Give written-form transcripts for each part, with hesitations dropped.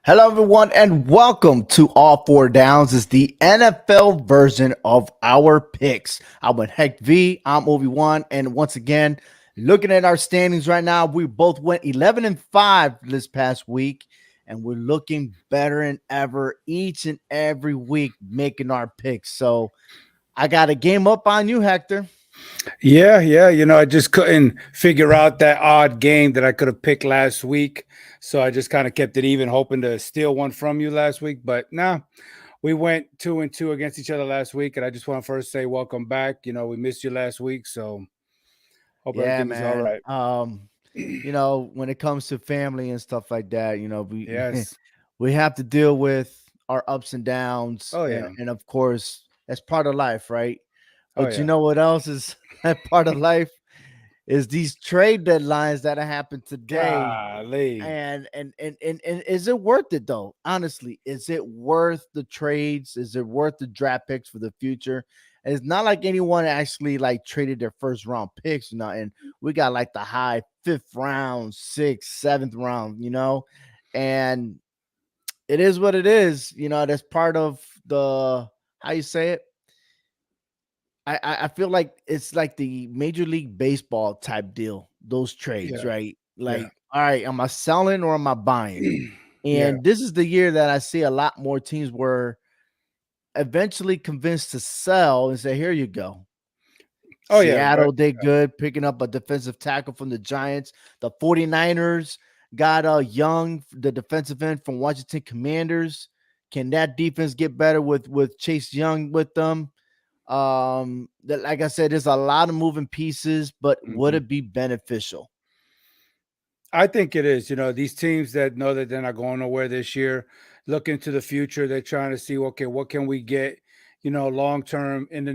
Hello, everyone, and welcome to All Four Downs. Is the NFL version of our picks. I'm with Heck V. I'm Obi-Wan, and once again, looking at our standings right now, we both went 11-5 this past week, and we're looking better than ever each and every week making our picks. So I got a game up on you, Hector. Yeah. I just couldn't figure out that odd game that I could have picked last week. So I just kind of kept it even, hoping to steal one from you last week. But nah, we went 2-2 against each other last week. And I just want to first say welcome back. We missed you last week. So hope Yeah, everything is all man. right. When it comes to family and stuff like that, we Yes. we have to deal with our ups and downs, Oh, and yeah. and of course that's part of life, right? Oh, But you yeah. know what else is that part of life is these trade deadlines that happened today. Golly. And is it worth it though? Honestly, is it worth the trades? Is it worth the draft picks for the future? And it's not like anyone actually like traded their first round picks, and we got like the high fifth round, sixth, seventh round, and it is what it is. That's part of the how you say it. I feel like it's like the Major League Baseball type deal. Those trades, Yeah. right? Yeah. Like, all right, am I selling or am I buying? Yeah. And this is the year that I see a lot more teams were eventually convinced to sell and say, here you go. Oh, yeah. Seattle did good picking up a defensive tackle from the Giants. The 49ers got Young, the defensive end from Washington Commanders. Can that defense get better with Chase Young with them? Like I said, there's a lot of moving pieces, but would Mhm. it be beneficial? I think it is. These teams that know that they're not going nowhere this year, look into the future. They're trying to see, okay, what can we get, long term in the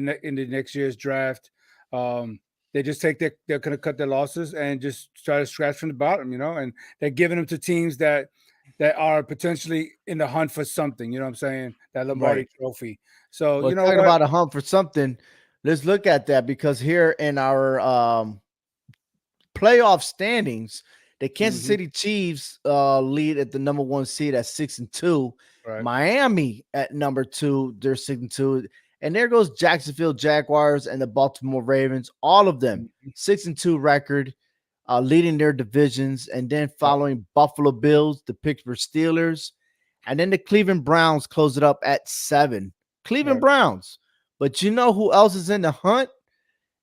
next year's draft. Um, they just they're going to cut their losses and just try to scratch from the bottom, and they're giving them to teams that are potentially in the hunt for something. You know what I'm saying? That Lombardi Right. Trophy. So Well, you know talking what? about a hump for something, let's look at that because here in our playoff standings, the Kansas Hmm. City Chiefs lead at the number one seed at 6-2. Right. Miami at number two, they're 6-2. And there goes Jacksonville Jaguars and the Baltimore Ravens, all of them Mhm. 6-2 record, leading their divisions, and then Right. following Buffalo Bills, the Pittsburgh Steelers, and then the Cleveland Browns close it up at 7. Cleveland Right. Browns. But you know who else is in the hunt?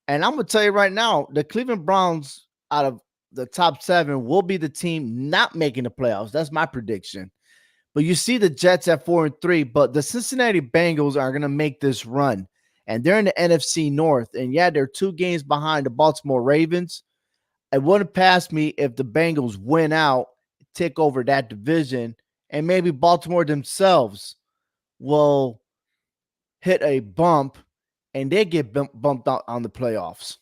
And I'm gonna tell you right now, the Cleveland Browns out of the top 7 will be the team not making the playoffs. That's my prediction. But you see the Jets at 4-3, but the Cincinnati Bengals are gonna make this run. And they're in the NFC North. And yeah, they're 2 games behind the Baltimore Ravens. It wouldn't pass me if the Bengals win out, take over that division, and maybe Baltimore themselves will hit a bump and they get bumped out on the playoffs.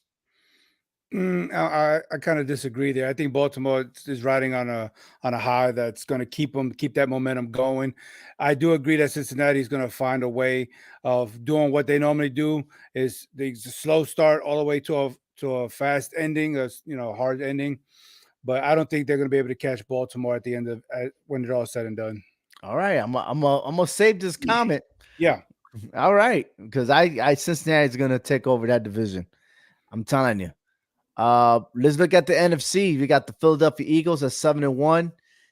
I kind of disagree there. I think Baltimore is riding on a high that's going to keep that momentum going. I do agree that Cincinnati is going to find a way of doing what they normally do is the slow start all the way to a fast ending, hard ending. But I don't think they're going to be able to catch Baltimore at the end of when it's all said and done. All right, I'm gonna save this comment. Yeah. All right, because I Cincinnati's gonna take over that division. I'm telling you. Let's look at the NFC. We got the Philadelphia Eagles at 7-1.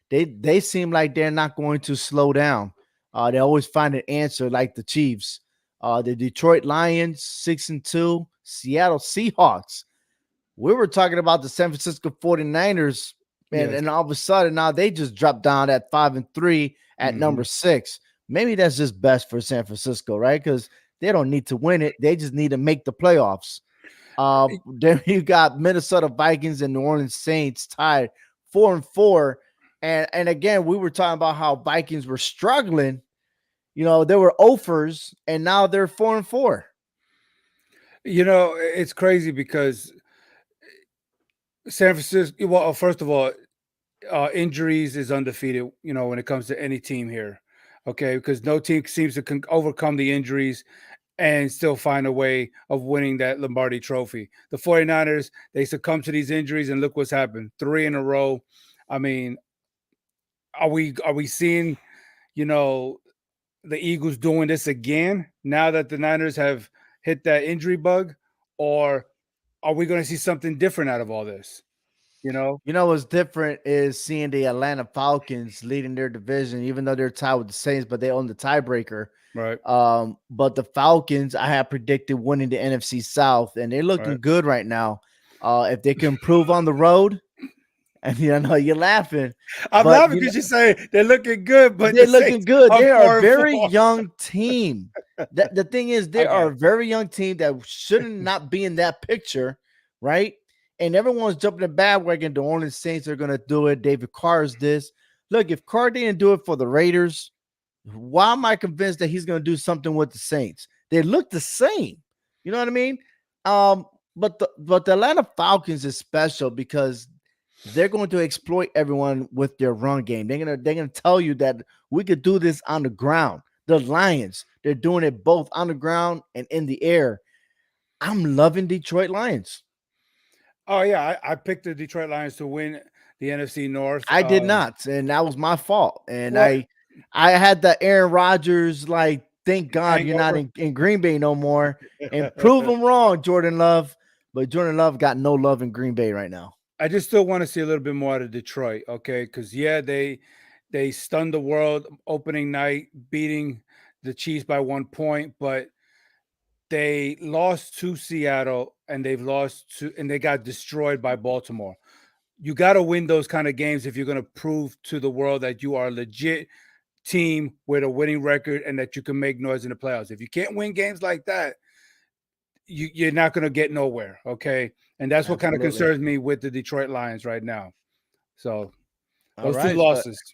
They seem like they're not going to slow down. They always find an answer like the Chiefs. The Detroit Lions 6-2. Seattle Seahawks. We were talking about the San Francisco 49ers, Yes. and all of a sudden now they just dropped down at 5-3 at Hmm. number 6. Maybe that's just best for San Francisco, right? Because they don't need to win it. They just need to make the playoffs. Then you got Minnesota Vikings and New Orleans Saints tied 4-4. And again, we were talking about how Vikings were struggling. They were offers, and now they're 4-4. It's crazy because San Francisco. Well, first of all, injuries is undefeated, when it comes to any team here. Okay, because no team seems to overcome the injuries and still find a way of winning that Lombardi trophy. The 49ers, they succumb to these injuries, and look what's happened. 3 in a row. I mean, Are we seeing, you know, the Eagles doing this again now that the Niners have hit that injury bug, or are we going to see something different out of all this? You know, You know what's different is seeing the Atlanta Falcons leading their division, even though they're tied with the Saints, but they own the tiebreaker. right, But the Falcons, I have predicted winning the NFC South, and they're right. looking good right now. If they can improve on the road, and you know you're laughing, I'm but laughing because you say they're looking good, but they're the looking Saints good. are They are a 4-4. very young team. The thing is, they I got are a it. very young team that shouldn't not be in that picture, right? And everyone's jumping the bandwagon. The Orleans Saints are going to do it. David Carr is this. Look, if Carr didn't do it for the Raiders, why am I convinced that he's going to do something with the Saints? They look the same. You know what I mean? But the Atlanta Falcons is special because they're going to exploit everyone with their run game. They're gonna tell you that we could do this on the ground. The Lions, they're doing it both on the ground and in the air. I'm loving Detroit Lions. Oh yeah, I picked the Detroit Lions to win the NFC North. I did not, and that was my fault. And Well, I had the Aaron Rodgers, like, thank God you're not hangover. in Green Bay no more, and prove them wrong, Jordan Love. But Jordan Love got no love in Green Bay right now. I just still want to see a little bit more out of Detroit, okay? Because yeah, they stunned the world opening night, beating the Chiefs by 1 point, but they lost to Seattle and they got destroyed by Baltimore. You got to win those kind of games if you're going to prove to the world that you are a legit team with a winning record and that you can make noise in the playoffs. If you can't win games like that, you're not going to get nowhere, okay? And that's what kind of Absolutely. concerns me with the Detroit Lions right now. So All those two right, so losses.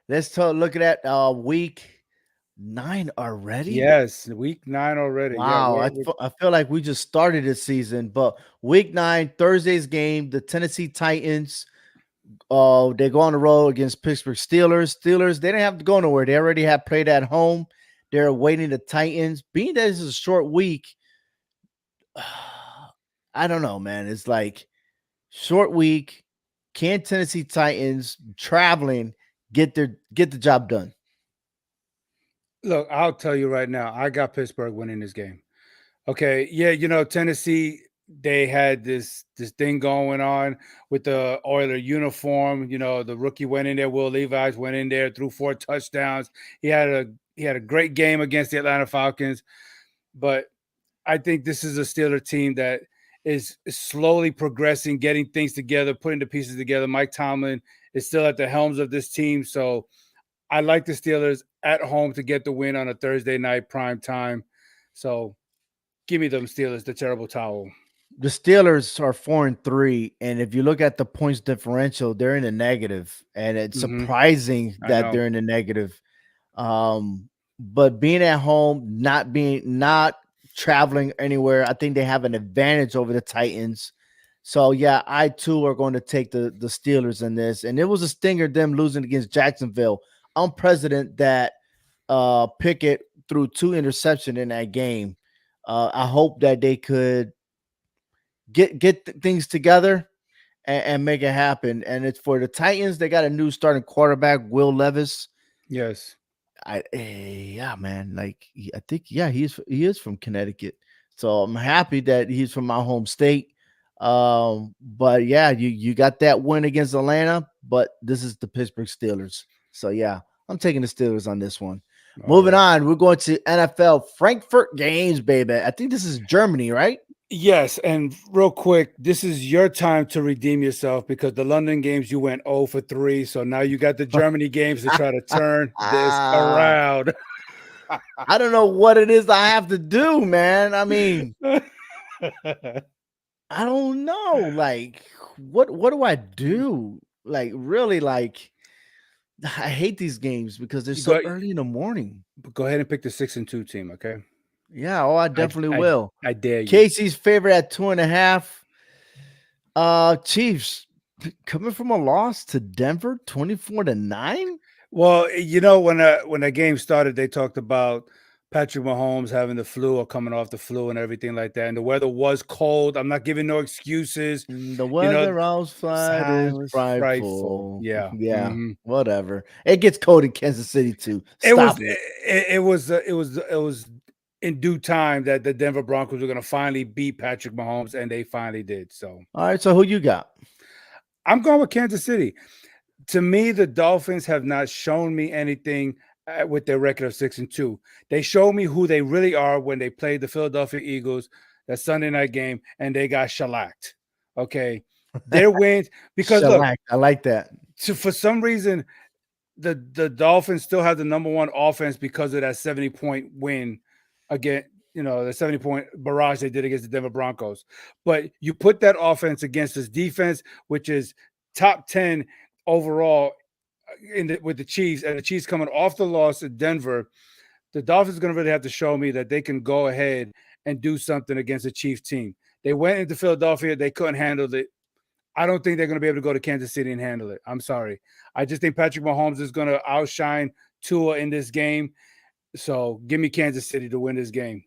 let's look at that week 9 already. Yes, week 9 already. Yeah, Wow, I feel like we just started this season, but week 9, Thursday's game, the Tennessee Titans, they go on the road against Pittsburgh Steelers. Steelers, they didn't have to go nowhere. They already have played at home. They're awaiting the Titans. Being that this is a short week, I don't know, man. It's like short week. Can Tennessee Titans traveling get the job done? look, I'll tell you right now, I got Pittsburgh winning this game. Okay, yeah, Tennessee, they had this thing going on with the Oiler uniform. The rookie went in there, Will Levis went in there, threw 4 touchdowns. He had a great game against the Atlanta Falcons, but I think this is a Steeler team that is slowly progressing, getting things together, putting the pieces together. Mike Tomlin is still at the helms of this team, so I like the Steelers at home to get the win on a Thursday night prime time. So give me them Steelers, the terrible towel. The Steelers are 4-3, and if you look at the points differential, they're in the negative, and it's Hmm. surprising I that know. they're in the negative. But being at home, not traveling anywhere, I think they have an advantage over the Titans. So yeah, I too are going to take the Steelers in this. And it was a stinger them losing against Jacksonville. I'm president that Pickett threw 2 interceptions in that game. I hope that they could get things together and make it happen. And it's for the Titans. They got a new starting quarterback, Will Levis. Yes. Yeah, man. Like I think, yeah, he is from Connecticut. So I'm happy that he's from my home state. But yeah, you got that win against Atlanta, but this is the Pittsburgh Steelers. So yeah, I'm taking the Steelers on this one. All Moving right. on, we're going to NFL Frankfurt games, baby. I think this is Germany, right? Yes, and real quick, this is your time to redeem yourself because the London games you went 0 for 3. So now you got the Germany games to try to turn this I around. don't know what it is I have to do, man. I mean, I don't know. Like, what do I do? Like, really, like, I hate these games because they're you so go, early in the morning. go ahead and pick the 6-2 team, okay? Yeah, oh, I I definitely I will. I dare you. Casey's favorite at 2.5. Chiefs coming from a loss to Denver, 24-9. Well, when the game started, they talked about Patrick Mahomes having the flu or coming off the flu and everything like that. And the weather was cold. I'm not giving no excuses. The You know, weather outside time is was frightful. frightful. Yeah. Yeah, Mhm. whatever. It gets cold in Kansas City too. It was Stop it. it was in due time that the Denver Broncos were going to finally beat Patrick Mahomes, and they finally did. So All right, so who you got? I'm going with Kansas City. To me, the Dolphins have not shown me anything with their record of 6-2. They showed me who they really are when they played the Philadelphia Eagles that Sunday night game, and they got shellacked. Okay, their wins because look, Shellac. I like that. for some reason, the Dolphins still have the number one offense because of that 70-point win again. You know, the 70-point barrage they did against the Denver Broncos. But you put that offense against this defense, which is top 10 overall with the Chiefs, and the Chiefs coming off the loss at Denver. The Dolphins are going to really have to show me that they can go ahead and do something against the Chiefs team. They went into Philadelphia, they couldn't handle it. I don't think they're going to be able to go to Kansas City and handle it. I'm sorry. I just think Patrick Mahomes is going to outshine Tua in this game. So give me Kansas City to win this game.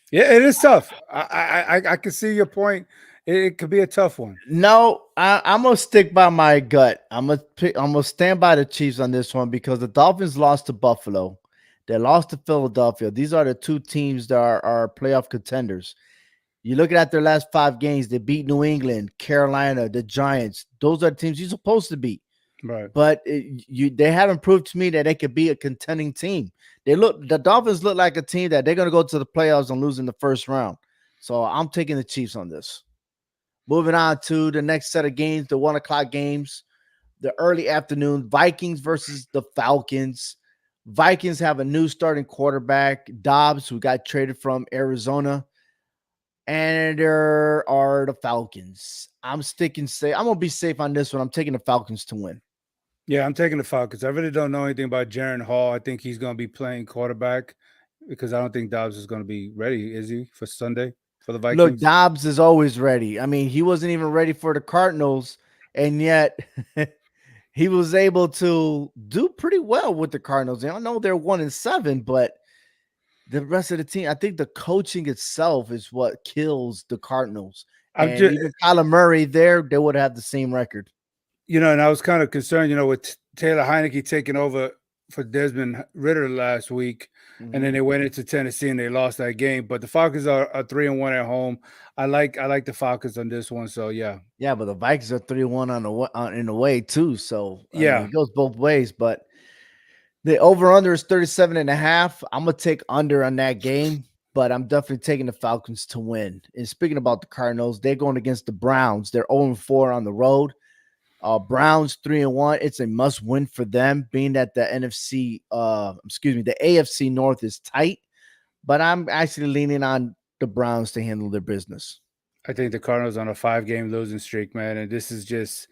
Yeah, it is tough. I can see your point. It could be a tough one. No, I'm gonna stick by my gut. I'm gonna stand by the Chiefs on this one because the Dolphins lost to Buffalo. They lost to Philadelphia. These are the two teams that are playoff contenders. You look at their last 5 games, they beat New England, Carolina, the Giants. Those are the teams you're supposed to beat. Right. But they haven't proved to me that they could be a contending team. The Dolphins look like a team that they're going to go to the playoffs and lose in the first round. So I'm taking the Chiefs on this. Moving on to the next set of games, the 1:00 games, the early afternoon, Vikings versus the Falcons. Vikings have a new starting quarterback, Dobbs, who got traded from Arizona. And there are the Falcons. I'm sticking safe. I'm going to be safe on this one. I'm taking the Falcons to win. Yeah, I'm taking the Falcons. I really don't know anything about Jaren Hall. I think he's going to be playing quarterback because I don't think Dobbs is going to be ready, is he, for Sunday for the Vikings? Look, Dobbs is always ready. I mean, he wasn't even ready for the Cardinals, and yet he was able to do pretty well with the Cardinals. I know they're 1-7, but the rest of the team, I think the coaching itself is what kills the Cardinals. And even Kyler Murray they would have the same record. You know, and I was kind of concerned, with Taylor Heineke taking over for Desmond Ridder last week, and then they went into Tennessee and they lost that game. But the Falcons are 3-1 at home. I like the Falcons on this one. So yeah, but the Vikings are 3-1 in the way too. So yeah, it goes both ways. But the over/under is 37.5. I'm gonna take under on that game, but I'm definitely taking the Falcons to win. And speaking about the Cardinals, they're going against the Browns. They're 0-4 on the road. Browns 3-1. It's a must win for them, being that the the AFC North is tight. But I'm actually leaning on the Browns to handle their business. I think the Cardinals on a 5-game losing streak, man, and this is just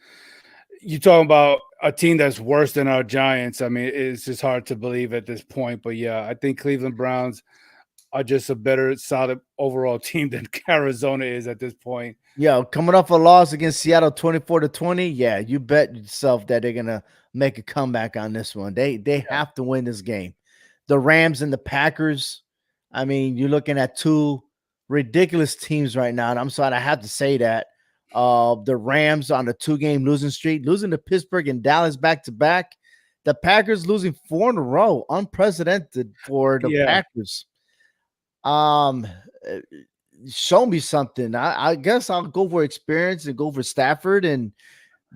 you talking about a team that's worse than our Giants. I mean, it's just hard to believe at this point. But yeah, I think Cleveland Browns are just a better, solid overall team than Arizona is at this point. Yeah, coming off a loss against Seattle 24-20. Yeah, you bet yourself that they're gonna make a comeback on this one. They have to win this game. The Rams and the Packers. I mean, you're looking at two ridiculous teams right now, and I'm sorry I have to say that. The Rams on a 2-game losing streak, losing to Pittsburgh and Dallas back-to-back. The Packers losing 4 in a row, unprecedented for the Packers. Show me something. I guess I'll go for experience and go for Stafford and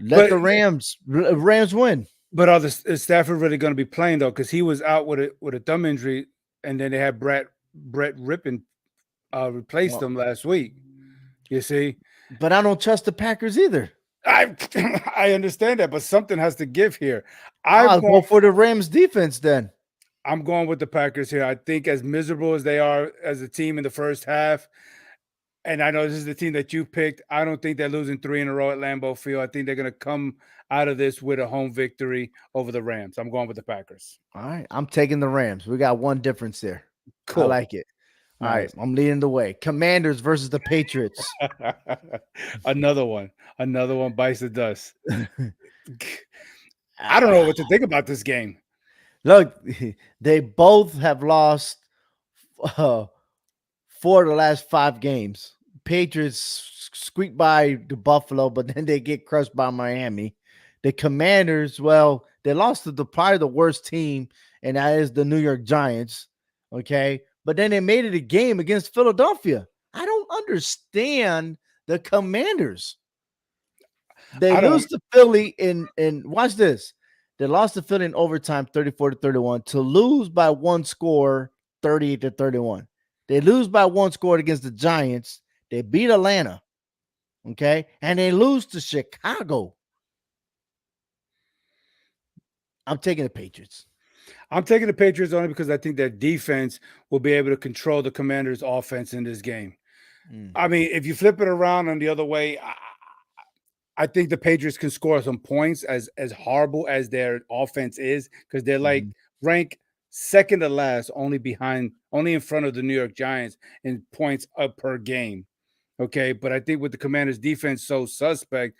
let the Rams win. But is Stafford really going to be playing though? Because he was out with a thumb injury, and then they had Brett Rippon replaced him last week. You see, but I don't trust the Packers either. I understand that, but something has to give here. I'll go for the Rams defense then. I'm going with the Packers here. I think as miserable as they are as a team in the first half, and I know this is the team that you picked, I don't think they're losing 3 in a row at Lambeau Field. I think they're going to come out of this with a home victory over the Rams. I'm going with the Packers. All right. I'm taking the Rams. We got one difference there. Cool. I like it. All right. I'm leading the way. Commanders versus the Patriots. Another one bites the dust. I don't know what to think about this game. Look, they both have lost uh, 4 of the last 5 games. Patriots squeak by the Buffalo, but then they get crushed by Miami. The Commanders, well, they lost to probably the worst team, and that is the New York Giants. Okay, but then they made it a game against Philadelphia. I don't understand the Commanders. They I don't. lose to Philly in watch this. They lost to Philly in overtime 34-31 to lose by one score 38-31. They lose by one score against the Giants. They beat Atlanta. Okay. And they lose to Chicago. I'm taking the Patriots. I'm taking the Patriots only because I think their defense will be able to control the Commanders' offense in this game. I mean, if you flip it around on the other way, I think the Patriots can score some points as horrible as their offense is, because they're like Mhm. rank second to last, only in front of the New York Giants in points up per game. Okay, but I think with the Commanders' defense so suspect,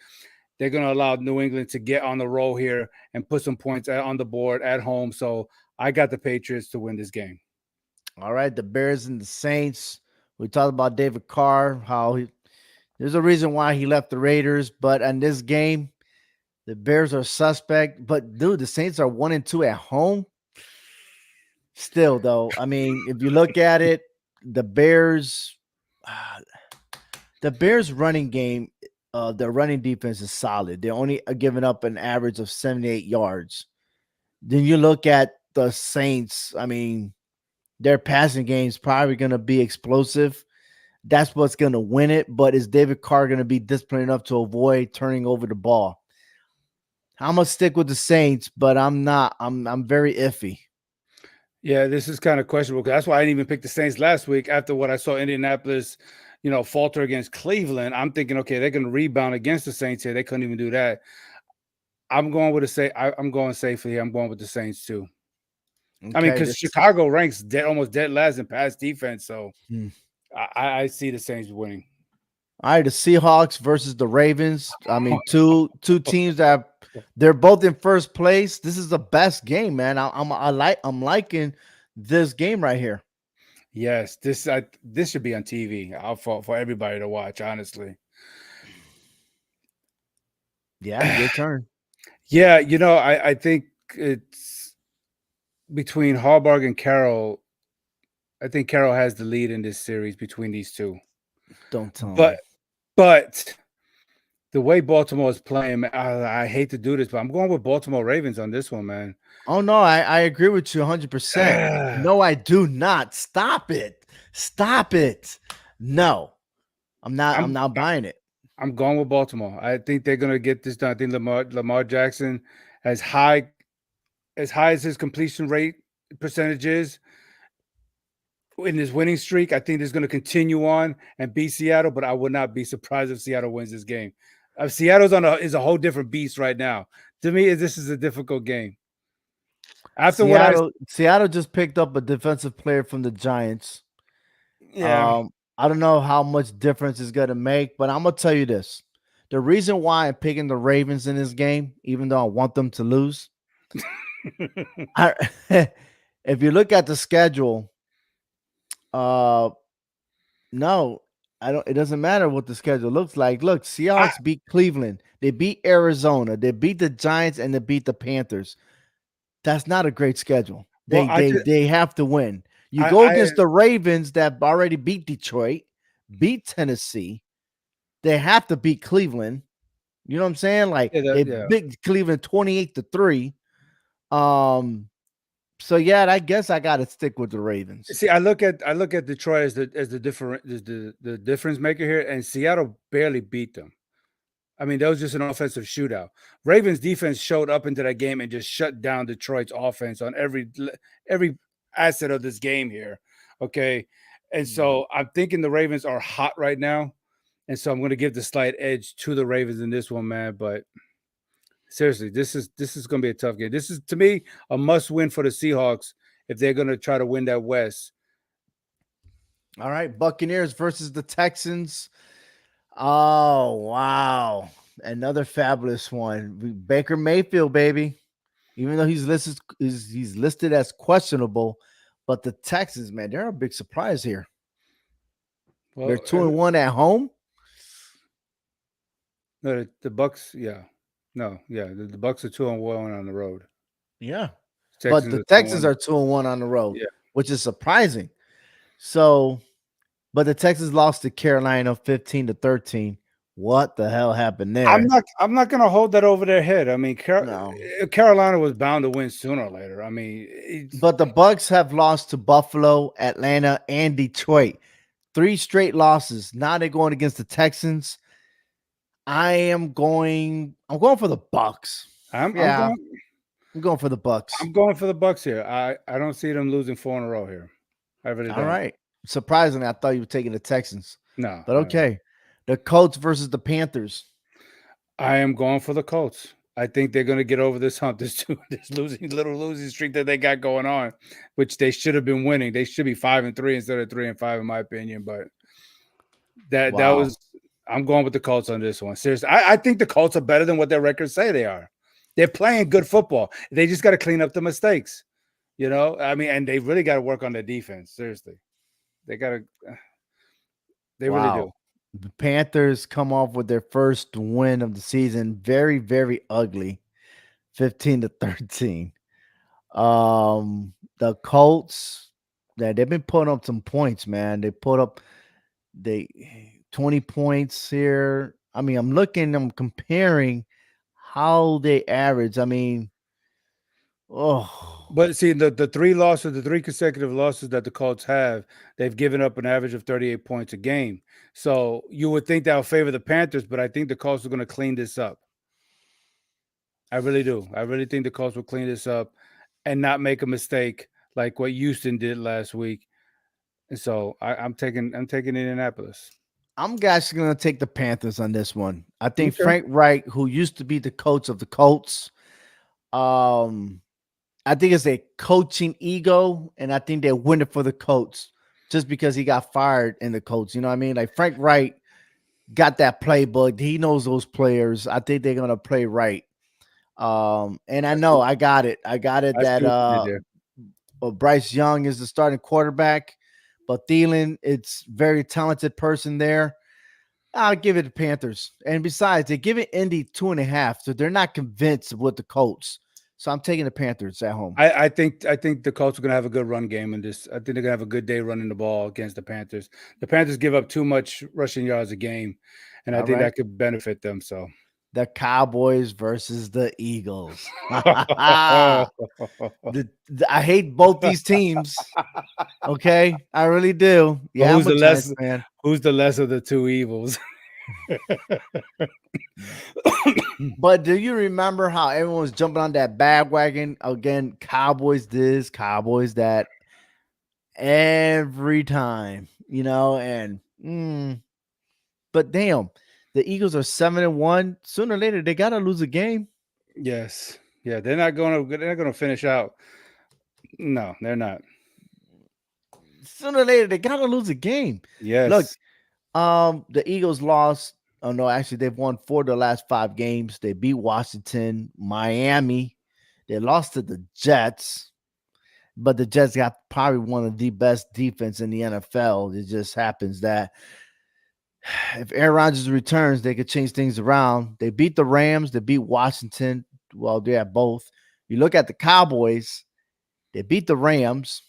they're going to allow New England to get on the roll here and put some points on the board at home. So I got the Patriots to win this game. All right. The Bears and the Saints. We talked about David Carr, there's a reason why he left the Raiders, but in this game, the Bears are suspect. But dude, the Saints are 1-2 at home. Still, though, I mean, if you look at it, the Bears, uh, the Bears running game, the running defense is solid. They're only giving up an average of 78 yards. Then you look at the Saints. I mean, their passing game is probably going to be explosive. That's what's going to win it. But is David Carr going to be disciplined enough to avoid turning over the ball? I'm gonna stick with the Saints, but I'm not. I'm very iffy. Yeah, this is kind of questionable. That's why I didn't even pick the Saints last week after what I saw Indianapolis, falter against Cleveland. I'm thinking, okay, they're going to rebound against the Saints here. They couldn't even do that. I'm going with I'm going safely. I'm going with the Saints too. I mean, Okay, because this. Chicago ranks almost dead last in pass defense, so Hmm. I see the Saints winning. All right, the Seahawks versus the Ravens. I mean, two teams that they're both in first place. This is the best game, man. I'm liking this game right here. Yes, this should be on TV for everybody to watch. Honestly, Yeah, your turn. yeah, I think it's between Harbaugh and Carroll. I think Carroll has the lead in this series between these two. Don't tell But me. but the way Baltimore is playing, I hate to do this, but I'm going with Baltimore Ravens on this one, man. Oh no, I agree with you 100%. No, I do not. Stop it. Stop it. No, I'm not. I'm I'm not buying it. I'm going with Baltimore. I think they're gonna get this done. I think Lamar Jackson, as high as his completion rate percentage is in his winning streak, I think he's going to continue on and beat Seattle. But I would not be surprised if Seattle wins this game. Seattle's is a whole different beast right now. To me, this is a difficult game. After what Seattle just picked up a defensive player from the Giants. yeah. I don't know how much difference it's gonna make, but I'm gonna tell you this: the reason why I'm picking the Ravens in this game, even though I want them to lose, I, if you look at the schedule, uh, no, I don't. It doesn't matter what the schedule looks like. Look, I, Seahawks beat Cleveland, they beat Arizona, they beat the Giants, and they beat the Panthers. That's not a great schedule. well, They have to win. You go I against the Ravens that already beat Detroit, beat Tennessee. They have to beat Cleveland. You know what I'm saying? Like they yeah. beat Cleveland 28-3. Um, so yeah, I guess I gotta stick with the Ravens. See, I look at Detroit as the different the difference maker here, and Seattle barely beat them. I mean, that was just an offensive shootout. Ravens defense showed up into that game and just shut down Detroit's offense on every asset of this game here. Okay. And so I'm thinking the Ravens are hot right now. And so I'm going to give the slight edge to the Ravens in this one, man. But seriously, this is going to be a tough game. This is, to me, a must win for the Seahawks if they're going to try to win that West. All right, Buccaneers versus the Texans. Oh wow, another fabulous one. Baker Mayfield, baby. even though he's listed as questionable. But the Texans, man, they're a big surprise here. They're Well, 2-1 at home. no, the Bucks, yeah, no, yeah, the Bucks are 2-1 on the road. Yeah. But Texans the are Texans 2-1. are 2-1 on the road, Yeah, which is surprising. So, but the Texans lost to Carolina 15-13. What the hell happened there? I'm not going to hold that over their head. I mean, No. Carolina was bound to win sooner or later. I mean, But the Bucks have lost to Buffalo, Atlanta, and Detroit. 3 straight losses. Now they're going against the Texans. I'm going for the Bucks. I'm Yeah, going I'm going for the Bucks. I'm going for the Bucks here. I don't see them losing 4 in a row here. I really All don't. right. Surprisingly, I thought you were taking the Texans. No, But no. okay. The Colts versus the Panthers. I am going for the Colts. I think they're going to get over this hump, this losing streak that they got going on, which they should have been winning. They should be 5-3 instead of 3-5, in my opinion. But that Wow. was I'm going with the Colts on this one. Seriously, I think the Colts are better than what their records say they are. They're playing good football. They just got to clean up the mistakes. You know, I mean, and they really got to work on their defense. Seriously, they got to. They really do. Wow. The Panthers come off with their first win of the season. Very, very ugly. 15-13. The Colts, yeah, they've been putting up some points, man. They put up 20 points here. I mean, I'm comparing how they average. I mean, oh, But see, the 3 consecutive losses that the Colts have, they've given up an average of 38 points a game. So you would think that would favor the Panthers, but I think the Colts are going to clean this up. I really do. I really think the Colts will clean this up and not make a mistake like what Houston did last week. And so I'm taking Indianapolis. I'm actually going to take the Panthers on this one. I think Okay. Frank Reich, who used to be the coach of the Colts, I think it's a coaching ego, and I think they're winning for the Colts just because he got fired in the Colts. You know what I mean? Like Frank Wright got that playbook. He knows those players. I think they're gonna play right. And I know I got it. I got it I see that what you did there. Bryce Young is the starting quarterback, but Thielen, it's very talented person there. I'll give it to Panthers. And besides, they give it Indy 2.5, so they're not convinced with the Colts. So I'm taking the Panthers at home. I think the Colts are going to have a good run game in this. I think they're going to have a good day running the ball against the Panthers. The Panthers give up too much rushing yards a game, and I All think right. that could benefit them. So The Cowboys versus the Eagles. I hate both these teams. Okay, I really do. Yeah, who's I'm a the Giants less fan. who's the less of the two evils? But do you remember how everyone was jumping on that bandwagon again? Cowboys this, Cowboys that, every time, but damn, the Eagles are 7-1. Sooner or later, they gotta lose a game. Yes, yeah, they're not going to finish out. No, they're not. Sooner or later, they gotta lose a game. Yes, Look, the Eagles lost. Oh no, actually, they've won 4 of the last 5 games. They beat Washington, Miami. They lost to the Jets, but the Jets got probably one of the best defense in the NFL. It just happens that if Aaron Rodgers returns, they could change things around. They beat the Rams. They beat Washington. Well, they have both. You look at the Cowboys. They beat the Rams.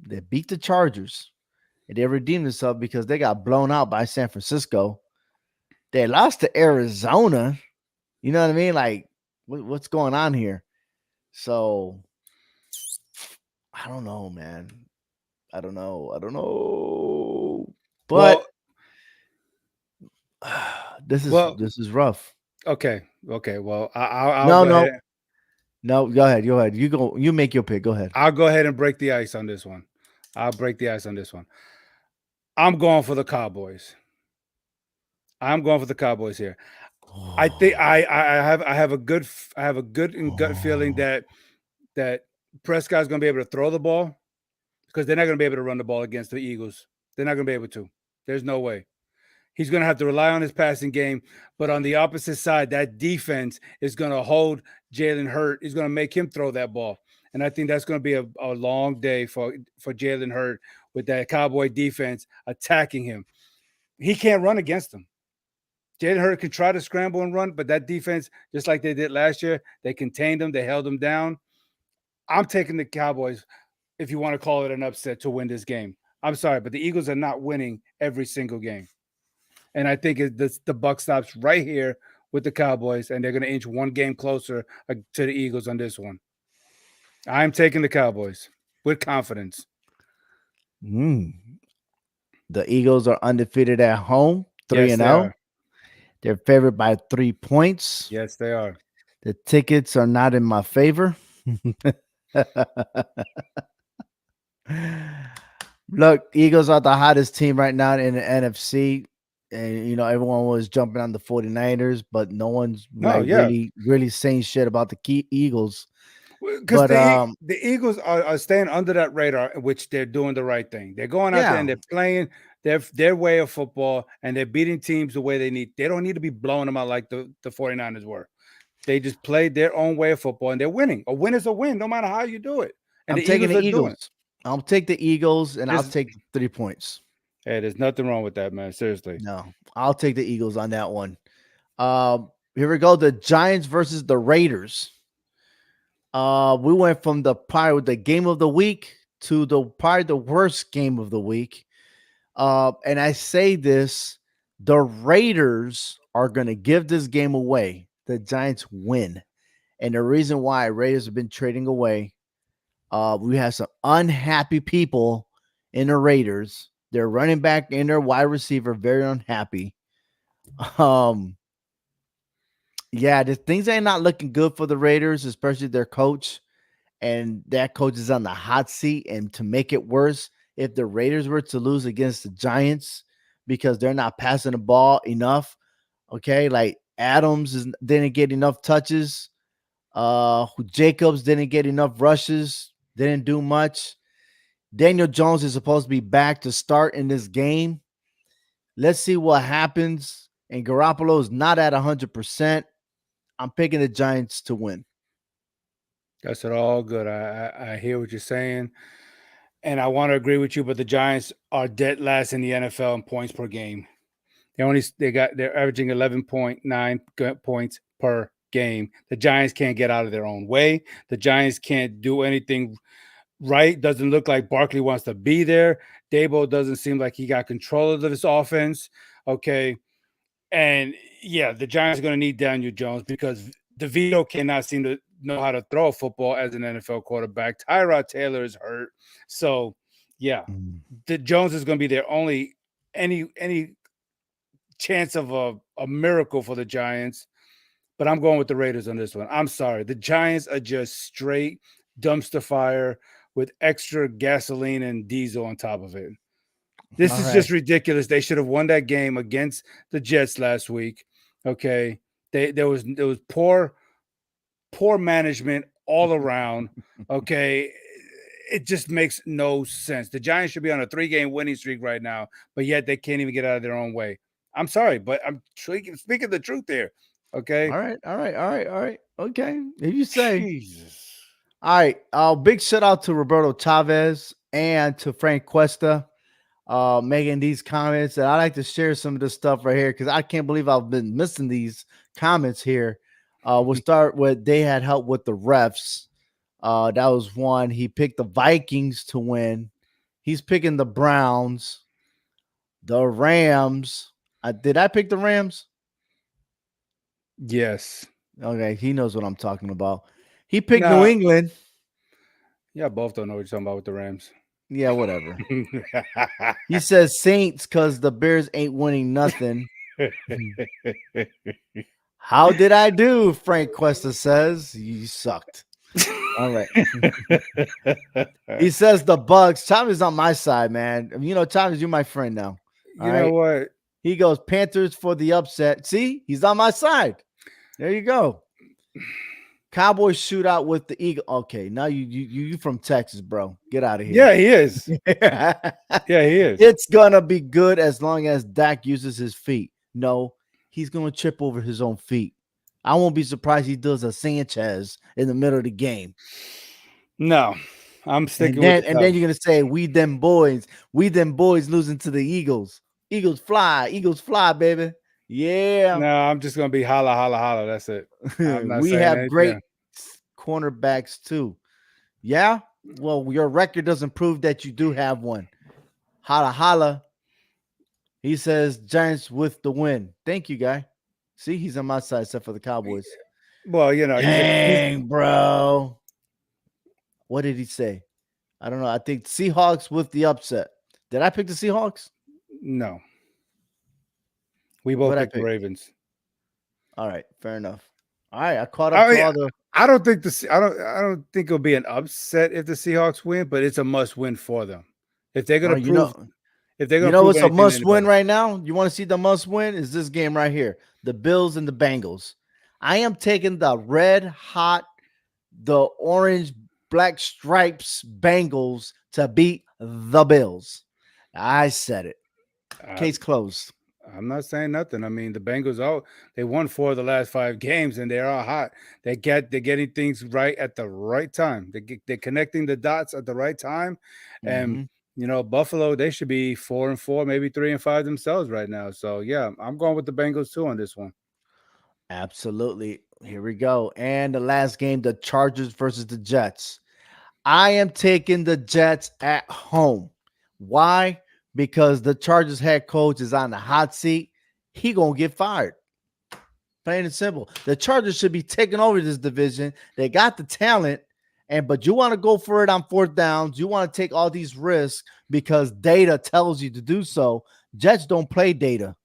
They beat the Chargers. And they redeemed themselves because they got blown out by San Francisco. They lost to Arizona. You know what I mean? Like, what's going on here? So, I don't know, man. I don't know. But this is rough. Okay. Well, I'll No, go no, ahead. no. Go ahead. You make your pick. Go ahead. I'll go ahead and break the ice on this one. I'll break the ice on this one. I'm going for the Cowboys. I'm going for the Cowboys here. I think I have a good and gut feeling that Prescott's going to be able to throw the ball because they're not going to be able to run the ball against the Eagles. They're not going to be able to. There's no way. He's going to have to rely on his passing game, but on the opposite side, that defense is going to hold Jalen Hurt is going to make him throw that ball. And I think that's going to be a long day for Jalen Hurt with that Cowboy defense attacking him. He can't run against them. Jalen Hurt can try to scramble and run, but that defense, just like they did last year, they contained him. They held him down. I'm taking the Cowboys, if you want to call it an upset, to win this game. I'm sorry, but the Eagles are not winning every single game. And I think the buck stops right here with the Cowboys, and they're going to inch one game closer to the Eagles on this one. I'm taking the Cowboys with confidence. The Eagles are undefeated at home, 3-0. They're favored by 3 points. Yes, they are. The tickets are not in my favor. Look, Eagles are the hottest team right now in the NFC. And, everyone was jumping on the 49ers, but no one's really saying shit about the key Eagles. Because the Eagles are staying under that radar, which they're doing the right thing. They're going out there and they're playing their way of football, and they're beating teams the way they need. They don't need to be blowing them out like the 49ers were. They just played their own way of football, and they're winning. A win is a win, no matter how you do it. And I'm taking the Eagles. I'll take the Eagles, and I'll take 3 points. Hey, there's nothing wrong with that, man. Seriously. No, I'll take the Eagles on that one. Here we go. The Giants versus the Raiders. We went from the game of the week to probably the worst game of the week. And I say this, the Raiders are going to give this game away. The Giants win. And the reason why Raiders have been trading away, we have some unhappy people in the Raiders. Their running back and their wide receiver very unhappy. The things ain't not looking good for the Raiders, especially their coach. And that coach is on the hot seat. And to make it worse, if the Raiders were to lose against the Giants because they're not passing the ball enough, okay, like Adams didn't get enough touches. Jacobs didn't get enough rushes, didn't do much. Daniel Jones is supposed to be back to start in this game. Let's see what happens. And Garoppolo is not at 100%. I'm picking the Giants to win. That's all good. I hear what you're saying. And I want to agree with you, but the Giants are dead last in the NFL in points per game. They're averaging 11.9 points per game. The Giants can't get out of their own way. The Giants can't do anything right. Doesn't look like Barkley wants to be there. Dabo doesn't seem like he got control of this offense. Okay. And the Giants are going to need Daniel Jones because DeVito cannot seem to know how to throw a football as an NFL quarterback. Tyrod Taylor is hurt. So, the Jones is going to be their only any chance of a miracle for the Giants. But I'm going with the Raiders on this one. I'm sorry. The Giants are just straight dumpster fire with extra gasoline and diesel on top of it. This is just ridiculous. They should have won that game against the Jets last week. Okay. There was poor management all around. Okay. It just makes no sense. The Giants should be on a 3-game winning streak right now, but yet they can't even get out of their own way. I'm sorry, but I'm speaking the truth there. Okay. All right. Okay. If you say. Jesus. All right. Big shout out to Roberto Chavez and to Frank Cuesta making these comments. And I like to share some of this stuff right here because I can't believe I've been missing these comments here. We'll start with they had help with the refs. That was one. He picked the Vikings to win. He's picking the Browns, the Rams. Did I pick the Rams? Yes. Okay, he knows what I'm talking about. He picked New England. Yeah, both don't know what you're talking about with the Rams. Yeah, whatever. He says Saints because the Bears ain't winning nothing. How did I do? Frank Cuesta says you sucked. All right. He says the Bucks. Tom is on my side, man. Tom, you're my friend now. You know what? He goes Panthers for the upset. See, he's on my side. There you go. Cowboys shootout with the Eagle. Okay, now you from Texas, bro. Get out of here. Yeah, he is. Yeah, he is. It's gonna be good as long as Dak uses his feet. No, he's gonna trip over his own feet. I won't be surprised he does a Sanchez in the middle of the game. No, I'm And sticking with then the and then Cubs. you're gonna say, we them boys losing to the Eagles. Eagles fly, baby. Yeah. No, I'm just gonna be holla, holla, holla. That's it. I'm not We saying have great anything. cornerbacks too. Yeah. Well, your record doesn't prove that you do have one. Holla holla. He says Giants with the win. Thank you, guy. See, he's on my side except for the Cowboys. Well, you know, he's Dang, bro. What did he say? I don't know. I think Seahawks with the upset. Did I pick the Seahawks? no. We both What I picked the pick? Ravens. All right, fair enough. All right, I caught up I to mean, all the. I don't think I don't think it'll be an upset if the Seahawks win, but it's a must win for them. If they're Oh, gonna prove if they're you gonna know prove what's a anything to must win anybody. right now? You want to see the must win? Is this game right here? The Bills and the Bengals. I am taking the red hot, the orange black stripes Bengals to beat the Bills. I said it. Uh, Case closed. I'm not saying nothing. I mean, the Bengals they won 4 of the last 5 games and they're all hot. They're getting things right at the right time. They're connecting the dots at the right time. And Mhm. you know, Buffalo, they should be 4-4, maybe 3-5 themselves right now. So yeah, I'm going with the Bengals too on this one. Absolutely. Here we go. And the last game, the Chargers versus the Jets. I am taking the Jets at home. Why? Because the Chargers head coach is on the hot seat. He gonna get fired. Plain and simple. The Chargers should be taking over this division. They got the talent, but you want to go for it on fourth downs. You want to take all these risks because data tells you to do so. Jets don't play data.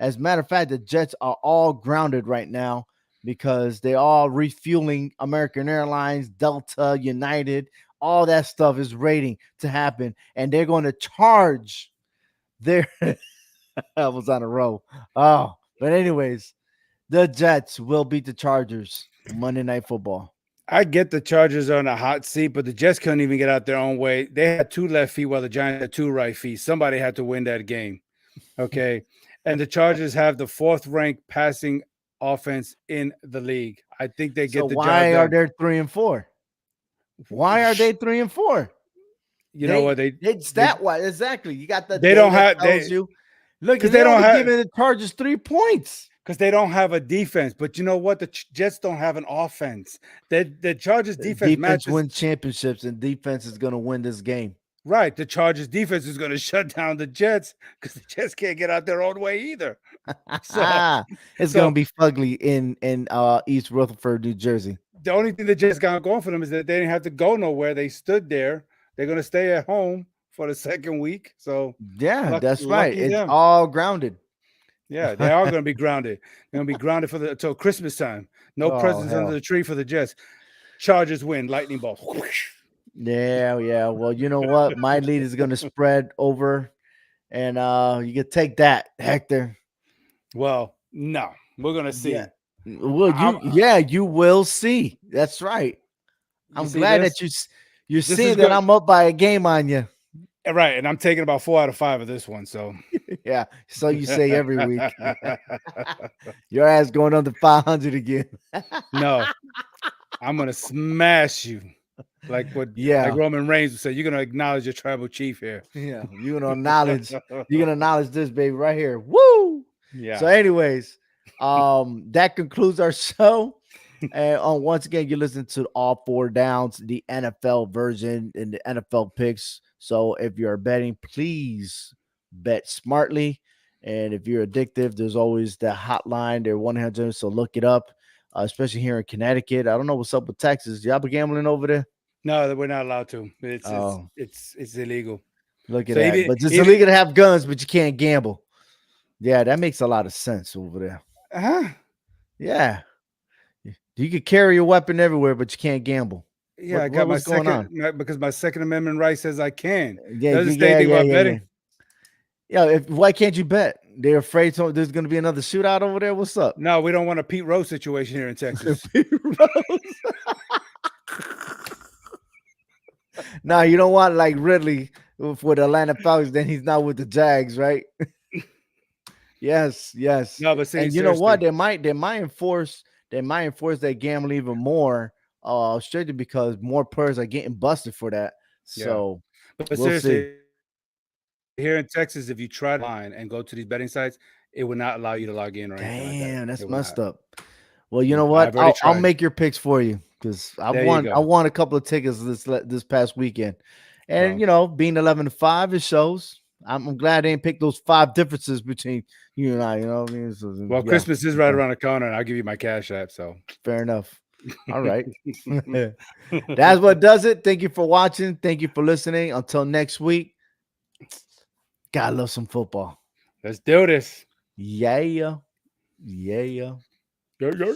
As a matter of fact, the Jets are all grounded right now because they all refueling American Airlines, Delta, United. All that stuff is waiting to happen, and they're going to charge their. I was on a roll. Oh, but anyways, the Jets will beat the Chargers Monday Night Football. I get the Chargers are on a hot seat, but the Jets couldn't even get out their own way. They had 2 left feet while the Giants had 2 right feet. Somebody had to win that game. Okay. And the Chargers have the 4th ranked passing offense in the league. I think they So get the job why are done. they 3-4? Why are they 3-4? You know what They stat wise exactly. You got the they don't data have tells you. Look, because they they don't only have giving the Chargers 3 points. because they don't have a defense. But you know what? The Jets don't have an offense. The Chargers defense Defense matches wins championships, and defense is going to win this game. right. The Chargers defense is going to shut down the Jets because the Jets can't get out their own way either. So It's so going to be fugly in East Rutherford, New Jersey. the only thing the Jets got going for them is that they didn't have to go nowhere. They stood there. They're going to stay at home for the second week. So Yeah, that's right. lucky It's them. all grounded. Yeah, they are going to be grounded. They're going to be grounded for until Christmas time. No Oh, presents under hell. the tree for the Jets. Chargers win. Lightning bolt. Yeah. Well, you know what? My lead is going to spread over, and you can take that, Hector. Well, no, we're going to see. Yeah. Well, you will see. That's right. I'm glad that you're seeing that I'm up by a game on you. Right, and I'm taking about 4 out of 5 of this one. So yeah, so you say every week. Your ass going under 500 again. No, I'm gonna smash you. Like Roman Reigns would say, you're gonna acknowledge your tribal chief here. Yeah, you're gonna acknowledge this baby right here. Woo! Yeah. So, anyways, that concludes our show. And once again, you listen to All 4 Downs, the NFL version and the NFL picks. So if you're betting, please bet smartly. And if you're addictive, there's always the hotline. They're 100. So look it up, especially here in Connecticut. I don't know what's up with Texas. Y'all be gambling over there? No, we're not allowed to. It's illegal. Look at that. But it's illegal to have guns, but you can't gamble. Yeah, that makes a lot of sense over there. Uh-huh. Yeah. You could carry a weapon everywhere, but you can't gamble. Yeah, I got because my Second Amendment right says I can. Yeah, doesn't say anything about betting. Yeah, why can't you bet? They're afraid there's going to be another shootout over there. What's up? No, we don't want a Pete Rose situation here in Texas. Pete Rose. No, you don't want like Ridley for the Atlanta Falcons. Then he's not with the Jags, right? Yes. No, but and you know what? They might enforce they might enforce that gambling even more, strictly because more players are getting busted for that. Yeah. So But we'll see. seriously, here in Texas, if you try to line and go to these betting sites, it would not allow you to log in or anything like that. Damn, It that's would messed not. up. Well, you know I've what? already I'll tried. make your picks for you because I There you won. I go. won a couple of tickets this past weekend, and Well, you know, being 11-5, it shows. I'm glad they didn't pick those 5 differences between you and I. You know what I mean? So, well, yeah, Christmas is right okay, around the corner, and I'll give you my Cash App. So fair enough. All right. That's what does it. Thank you for watching. Thank you for listening. Until next week, gotta love some football. Let's do this. Yeah. Yeah. Yer, yer.